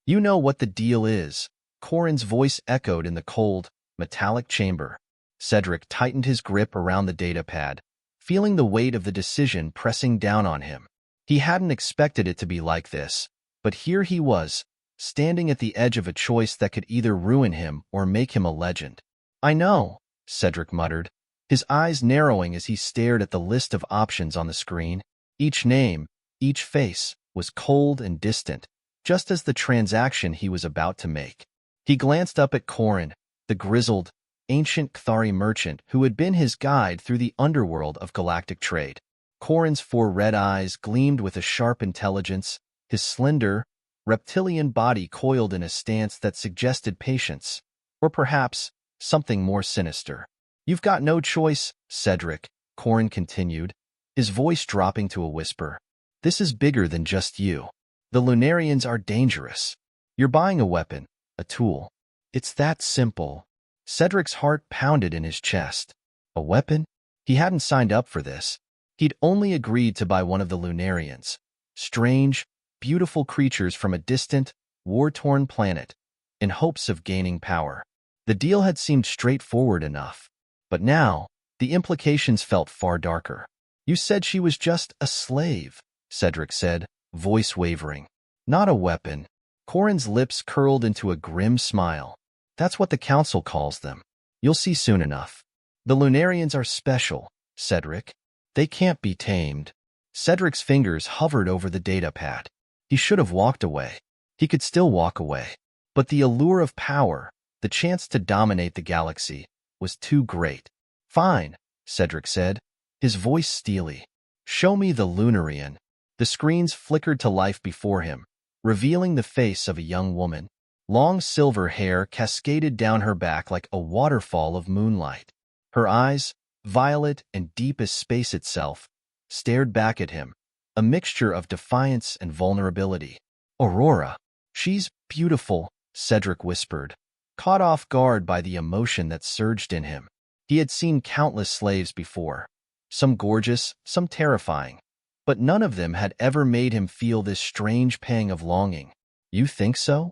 You know what the deal is. Corin's voice echoed in the cold, metallic chamber. Cedric tightened his grip around the datapad, feeling the weight of the decision pressing down on him. He hadn't expected it to be like this, but here he was, standing at the edge of a choice that could either ruin him or make him a legend. I know, Cedric muttered, his eyes narrowing as he stared at the list of options on the screen. Each name, each face, was cold and distant, just as the transaction he was about to make. He glanced up at Corin, the grizzled, ancient Cthari merchant who had been his guide through the underworld of galactic trade. Corin's 4 red eyes gleamed with a sharp intelligence, his slender, reptilian body coiled in a stance that suggested patience, or perhaps something more sinister. You've got no choice, Cedric, Corin continued, his voice dropping to a whisper. This is bigger than just you. The Lunarians are dangerous. You're buying a weapon, a tool. It's that simple. Cedric's heart pounded in his chest. A weapon? He hadn't signed up for this. He'd only agreed to buy one of the Lunarians. Strange, beautiful creatures from a distant, war-torn planet, in hopes of gaining power. The deal had seemed straightforward enough. But now, the implications felt far darker. You said she was just a slave, Cedric said, voice wavering. Not a weapon. Corin's lips curled into a grim smile. That's what the Council calls them. You'll see soon enough. The Lunarians are special, Cedric. They can't be tamed. Cedric's fingers hovered over the datapad. He should have walked away. He could still walk away. But the allure of power, the chance to dominate the galaxy, was too great. Fine, Cedric said, his voice steely. Show me the Lunarian. The screens flickered to life before him, revealing the face of a young woman. Long silver hair cascaded down her back like a waterfall of moonlight. Her eyes, violet and deep as space itself, stared back at him, a mixture of defiance and vulnerability. Aurora. She's beautiful, Cedric whispered, caught off guard by the emotion that surged in him. He had seen countless slaves before, some gorgeous, some terrifying, but none of them had ever made him feel this strange pang of longing. You think so?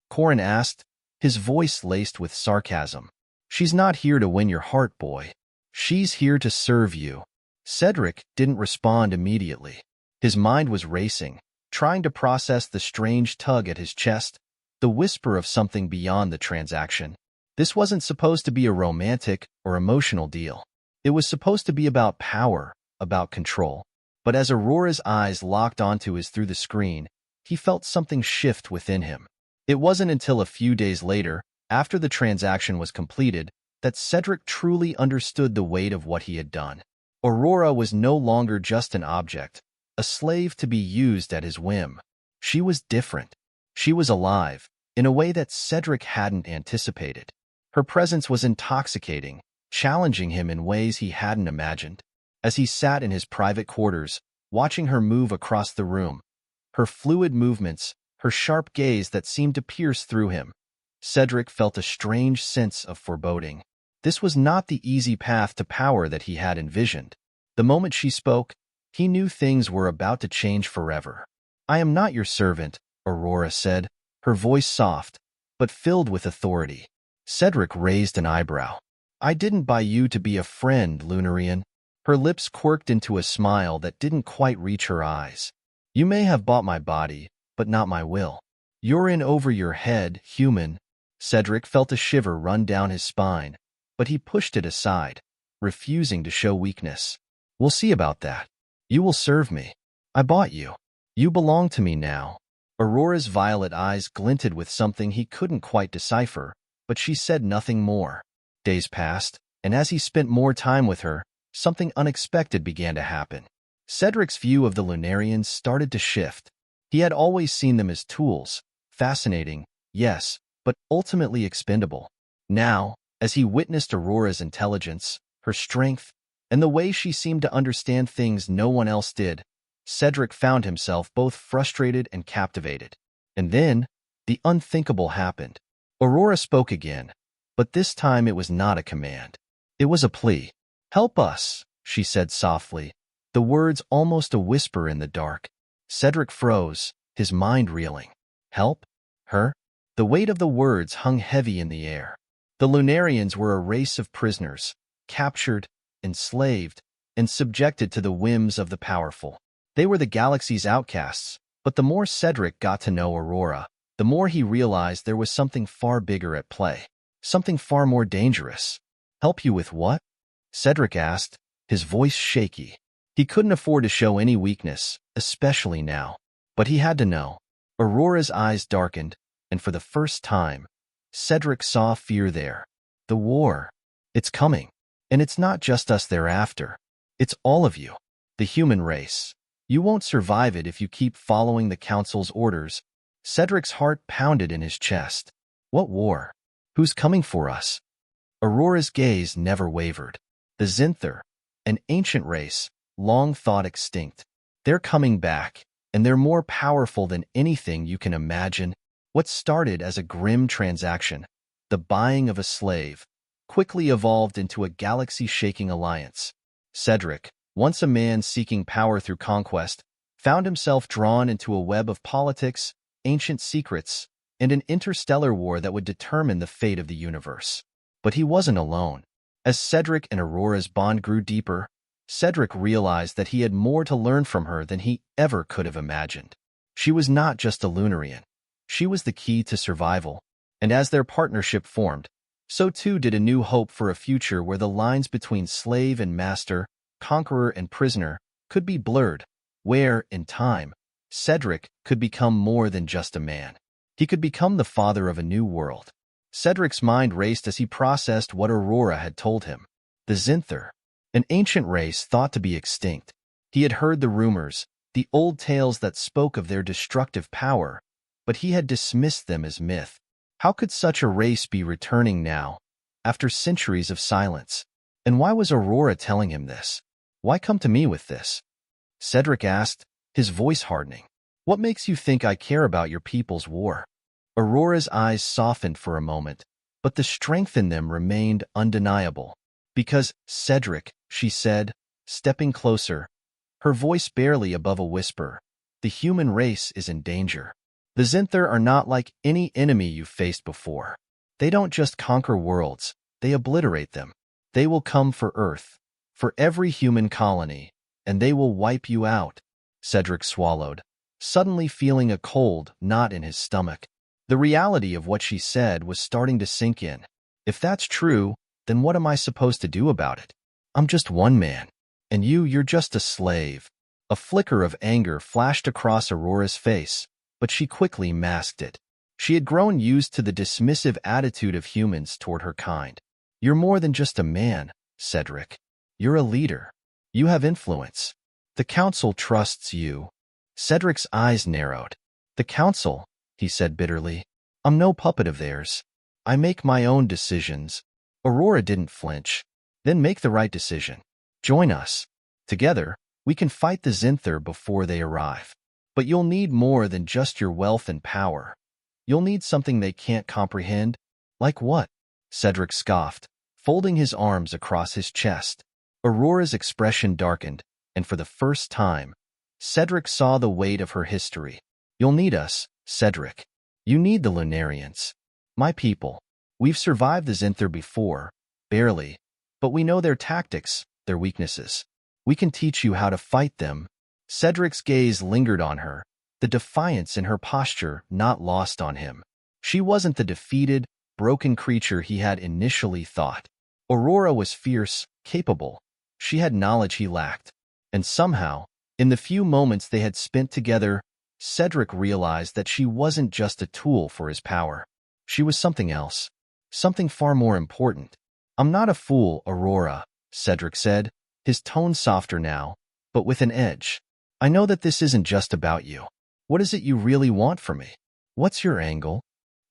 Corin asked, his voice laced with sarcasm. She's not here to win your heart, boy. She's here to serve you. Cedric didn't respond immediately. His mind was racing, trying to process the strange tug at his chest, the whisper of something beyond the transaction. This wasn't supposed to be a romantic or emotional deal. It was supposed to be about power, about control. But as Aurora's eyes locked onto his through the screen, he felt something shift within him. It wasn't until a few days later, after the transaction was completed, that Cedric truly understood the weight of what he had done. Aurora was no longer just an object, a slave to be used at his whim. She was different. She was alive, in a way that Cedric hadn't anticipated. Her presence was intoxicating, challenging him in ways he hadn't imagined. As he sat in his private quarters, watching her move across the room, her fluid movements, her sharp gaze that seemed to pierce through him, Cedric felt a strange sense of foreboding. This was not the easy path to power that he had envisioned. The moment she spoke, he knew things were about to change forever. I am not your servant, Aurora said, her voice soft, but filled with authority. Cedric raised an eyebrow. I didn't buy you to be a friend, Lunarian. Her lips quirked into a smile that didn't quite reach her eyes. You may have bought my body, but not my will. You're in over your head, human. Cedric felt a shiver run down his spine, but he pushed it aside, refusing to show weakness. We'll see about that. You will serve me. I bought you. You belong to me now. Aurora's violet eyes glinted with something he couldn't quite decipher, but she said nothing more. Days passed, and as he spent more time with her, something unexpected began to happen. Cedric's view of the Lunarians started to shift. He had always seen them as tools, fascinating, yes, but ultimately expendable. Now, as he witnessed Aurora's intelligence, her strength, and the way she seemed to understand things no one else did, Cedric found himself both frustrated and captivated. And then, the unthinkable happened. Aurora spoke again, but this time it was not a command. It was a plea. Help us, she said softly, the words almost a whisper in the dark. Cedric froze, his mind reeling. Help? Her? The weight of the words hung heavy in the air. The Lunarians were a race of prisoners, captured, enslaved, and subjected to the whims of the powerful. They were the galaxy's outcasts, but the more Cedric got to know Aurora, the more he realized there was something far bigger at play, something far more dangerous. Help you with what? Cedric asked, his voice shaky. He couldn't afford to show any weakness, especially now. But he had to know. Aurora's eyes darkened, and for the first time, Cedric saw fear there. The war. It's coming. And it's not just us thereafter. It's all of you. The human race. You won't survive it if you keep following the Council's orders. Cedric's heart pounded in his chest. What war? Who's coming for us? Aurora's gaze never wavered. The Zinthar, an ancient race, long thought extinct. They're coming back, and they're more powerful than anything you can imagine. What started as a grim transaction, the buying of a slave, quickly evolved into a galaxy-shaking alliance. Cedric, once a man seeking power through conquest, found himself drawn into a web of politics, ancient secrets, and an interstellar war that would determine the fate of the universe. But he wasn't alone. As Cedric and Aurora's bond grew deeper, Cedric realized that he had more to learn from her than he ever could have imagined. She was not just a Lunarian. She was the key to survival, and as their partnership formed, so too did a new hope for a future where the lines between slave and master, conqueror and prisoner, could be blurred, where, in time, Cedric could become more than just a man. He could become the father of a new world. Cedric's mind raced as he processed what Aurora had told him. The Zinthar, an ancient race thought to be extinct. He had heard the rumors, the old tales that spoke of their destructive power, but he had dismissed them as myth. How could such a race be returning now, after centuries of silence? And why was Aurora telling him this? Why come to me with this? Cedric asked, his voice hardening. What makes you think I care about your people's war? Aurora's eyes softened for a moment, but the strength in them remained undeniable. Because, Cedric, she said, stepping closer, her voice barely above a whisper, the human race is in danger. The Zinthar are not like any enemy you've faced before. They don't just conquer worlds, they obliterate them. They will come for Earth, for every human colony, and they will wipe you out. Cedric swallowed, suddenly feeling a cold knot in his stomach. The reality of what she said was starting to sink in. If that's true, then what am I supposed to do about it? I'm just one man, and you're just a slave. A flicker of anger flashed across Aurora's face, but she quickly masked it. She had grown used to the dismissive attitude of humans toward her kind. You're more than just a man, Cedric. You're a leader. You have influence. The Council trusts you. Cedric's eyes narrowed. The Council, he said bitterly. I'm no puppet of theirs. I make my own decisions. Aurora didn't flinch. Then make the right decision. Join us. Together, we can fight the Zinthar before they arrive. But you'll need more than just your wealth and power. You'll need something they can't comprehend. Like what? Cedric scoffed, folding his arms across his chest. Aurora's expression darkened, and for the first time, Cedric saw the weight of her history. You'll need us, Cedric. You need the Lunarians. My people. We've survived the Zinthar before, barely, but we know their tactics, their weaknesses. We can teach you how to fight them. Cedric's gaze lingered on her, the defiance in her posture not lost on him. She wasn't the defeated, broken creature he had initially thought. Aurora was fierce, capable. She had knowledge he lacked. And somehow, in the few moments they had spent together, Cedric realized that she wasn't just a tool for his power. She was something else. Something far more important. I'm not a fool, Aurora, Cedric said, his tone softer now, but with an edge. I know that this isn't just about you. What is it you really want from me? What's your angle?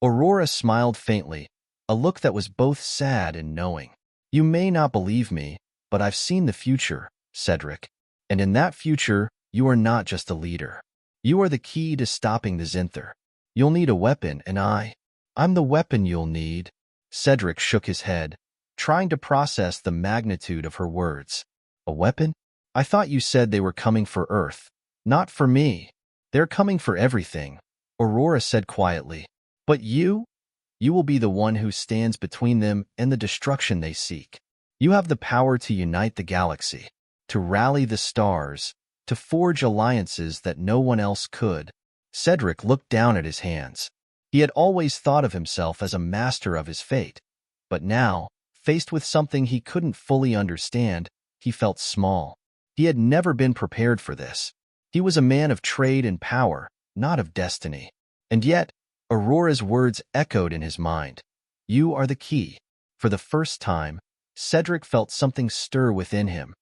Aurora smiled faintly, a look that was both sad and knowing. You may not believe me, but I've seen the future, Cedric. And in that future, you are not just a leader. You are the key to stopping the Zinthar. You'll need a weapon, and I'm the weapon you'll need. Cedric shook his head, trying to process the magnitude of her words. A weapon? I thought you said they were coming for Earth. Not for me. They're coming for everything, Aurora said quietly. But you will be the one who stands between them and the destruction they seek. You have the power to unite the galaxy, to rally the stars, to forge alliances that no one else could. Cedric looked down at his hands. He had always thought of himself as a master of his fate, but now, faced with something he couldn't fully understand, he felt small. He had never been prepared for this. He was a man of trade and power, not of destiny. And yet, Aurora's words echoed in his mind. You are the key. For the first time, Cedric felt something stir within him.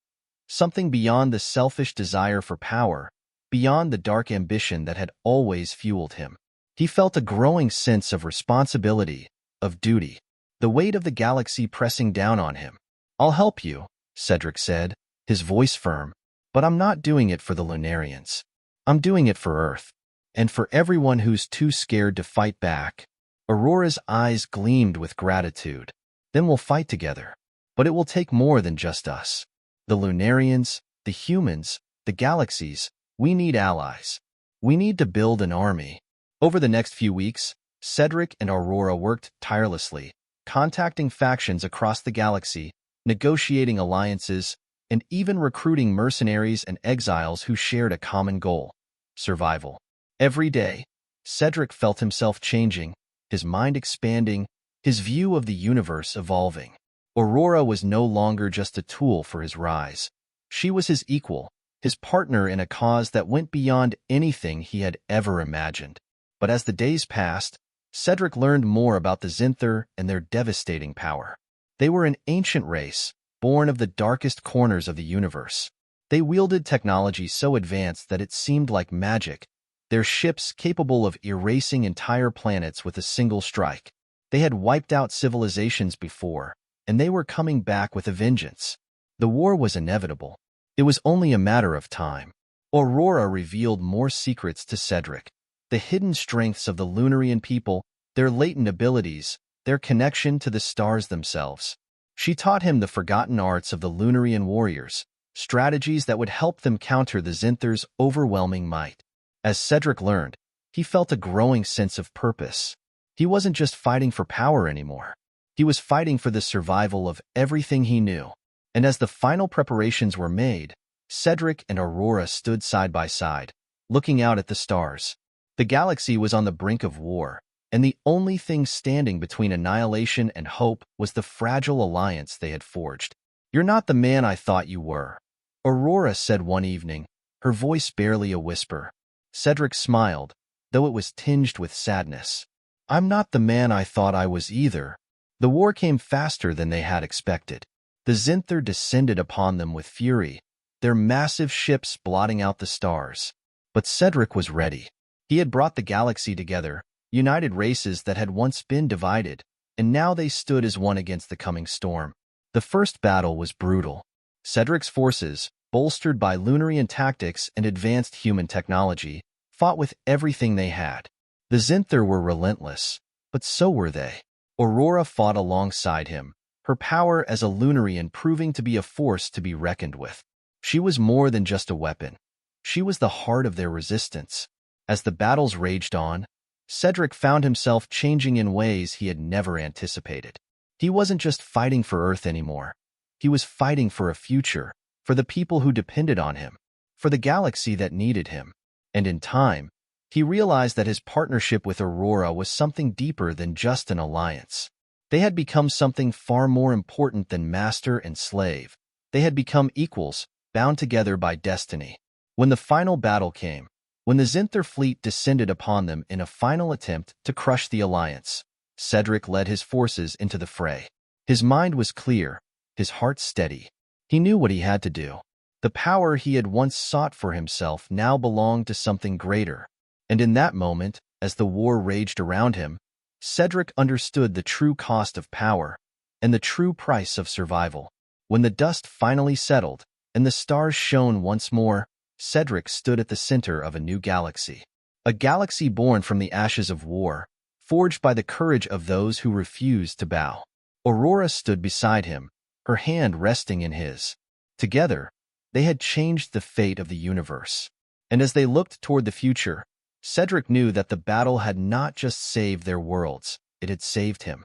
Something beyond the selfish desire for power, beyond the dark ambition that had always fueled him. He felt a growing sense of responsibility, of duty, the weight of the galaxy pressing down on him. I'll help you, Cedric said, his voice firm, but I'm not doing it for the Lunarians. I'm doing it for Earth, and for everyone who's too scared to fight back. Aurora's eyes gleamed with gratitude. Then we'll fight together. But it will take more than just us. The Lunarians, the humans, the galaxies, we need allies. We need to build an army. Over the next few weeks, Cedric and Aurora worked tirelessly, contacting factions across the galaxy, negotiating alliances, and even recruiting mercenaries and exiles who shared a common goal: survival. Every day, Cedric felt himself changing, his mind expanding, his view of the universe evolving. Aurora was no longer just a tool for his rise. She was his equal, his partner in a cause that went beyond anything he had ever imagined. But as the days passed, Cedric learned more about the Zinthar and their devastating power. They were an ancient race, born of the darkest corners of the universe. They wielded technology so advanced that it seemed like magic, their ships capable of erasing entire planets with a single strike. They had wiped out civilizations before, and they were coming back with a vengeance. The war was inevitable. It was only a matter of time. Aurora revealed more secrets to Cedric, the hidden strengths of the Lunarian people, their latent abilities, their connection to the stars themselves. She taught him the forgotten arts of the Lunarian warriors, strategies that would help them counter the Zinthar's overwhelming might. As Cedric learned, he felt a growing sense of purpose. He wasn't just fighting for power anymore. He was fighting for the survival of everything he knew. And as the final preparations were made, Cedric and Aurora stood side by side, looking out at the stars. The galaxy was on the brink of war, and the only thing standing between annihilation and hope was the fragile alliance they had forged. You're not the man I thought you were, Aurora said one evening, her voice barely a whisper. Cedric smiled, though it was tinged with sadness. I'm not the man I thought I was either. The war came faster than they had expected. The Zinthar descended upon them with fury, their massive ships blotting out the stars. But Cedric was ready. He had brought the galaxy together, united races that had once been divided, and now they stood as one against the coming storm. The first battle was brutal. Cedric's forces, bolstered by Lunarian tactics and advanced human technology, fought with everything they had. The Zinthar were relentless, but so were they. Aurora fought alongside him, her power as a Lunarian proving to be a force to be reckoned with. She was more than just a weapon. She was the heart of their resistance. As the battles raged on, Cedric found himself changing in ways he had never anticipated. He wasn't just fighting for Earth anymore. He was fighting for a future, for the people who depended on him, for the galaxy that needed him. And in time, he realized that his partnership with Aurora was something deeper than just an alliance. They had become something far more important than master and slave. They had become equals, bound together by destiny. When the final battle came, when the Zinthar fleet descended upon them in a final attempt to crush the alliance, Cedric led his forces into the fray. His mind was clear, his heart steady. He knew what he had to do. The power he had once sought for himself now belonged to something greater. And in that moment, as the war raged around him, Cedric understood the true cost of power and the true price of survival. When the dust finally settled and the stars shone once more, Cedric stood at the center of a new galaxy. A galaxy born from the ashes of war, forged by the courage of those who refused to bow. Aurora stood beside him, her hand resting in his. Together, they had changed the fate of the universe. And as they looked toward the future, Cedric knew that the battle had not just saved their worlds, it had saved him.